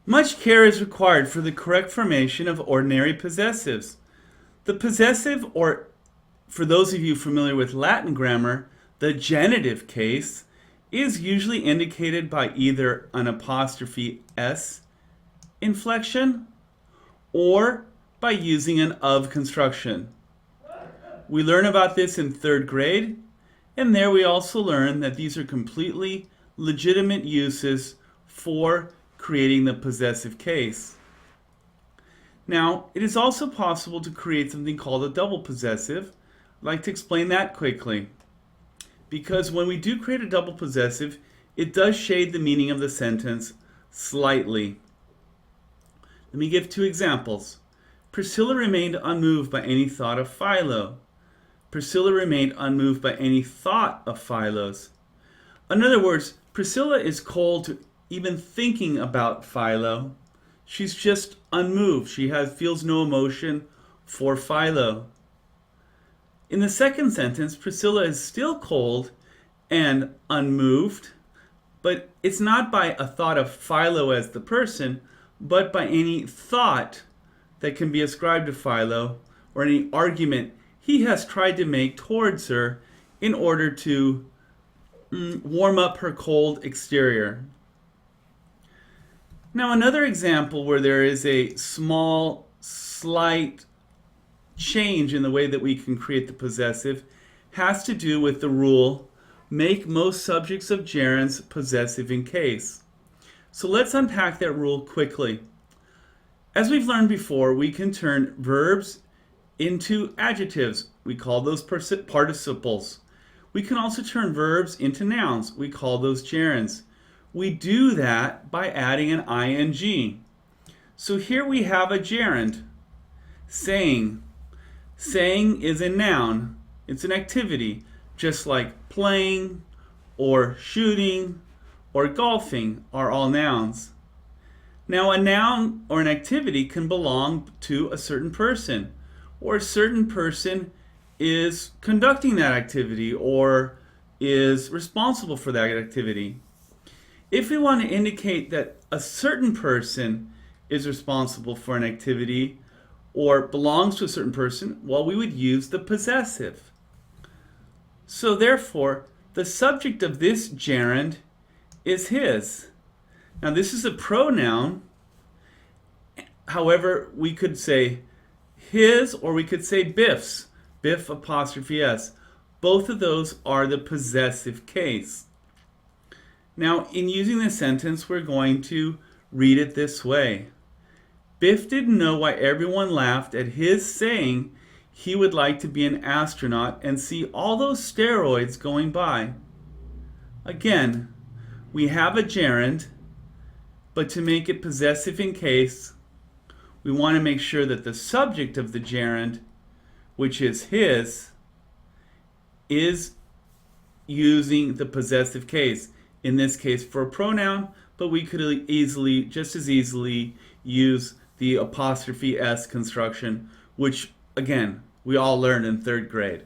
Much care is required for the correct formation of ordinary possessives. The possessive, or for those of you familiar with Latin grammar, the genitive case, is usually indicated by either an apostrophe s inflection or by using an of construction. We learn about this in third grade, and there we also learn that these are completely legitimate uses for creating the possessive case. Now, it is also possible to create something called a double possessive. I'd like to explain that quickly. Because when we do create a double possessive, it does shade the meaning of the sentence slightly. Let me give two examples. Priscilla remained unmoved by any thought of Philo. Priscilla remained unmoved by any thought of Philo's. In other words, Priscilla is cold to even thinking about Philo. She's just unmoved. She feels no emotion for Philo. In the second sentence, Priscilla is still cold and unmoved, but it's not by a thought of Philo as the person, but by any thought that can be ascribed to Philo or any argument he has tried to make towards her in order to warm up her cold exterior. Now, another example where there is a small, slight change in the way that we can create the possessive has to do with the rule, make most subjects of gerunds possessive in case. So let's unpack that rule quickly. As we've learned before, we can turn verbs into adjectives. We call those participles. We can also turn verbs into nouns. We call those gerunds. We do that by adding an ing. So here we have a gerund, saying. Saying is a noun. It's an activity, just like playing or shooting or golfing are all nouns. Now, a noun or an activity can belong to a certain person, or a certain person is conducting that activity or is responsible for that activity. If we want to indicate that a certain person is responsible for an activity or belongs to a certain person, well, we would use the possessive. So therefore, the subject of this gerund is his. Now, this is a pronoun. However, we could say his or we could say Biff's, Biff apostrophe S. Both of those are the possessive case. Now, in using this sentence, we're going to read it this way. Biff didn't know why everyone laughed at his saying he would like to be an astronaut and see all those steroids going by. Again, we have a gerund, but to make it possessive in case, we want to make sure that the subject of the gerund, which is his, is using the possessive case. In this case for a pronoun, but we could just as easily use the apostrophe S construction, which again, we all learned in third grade.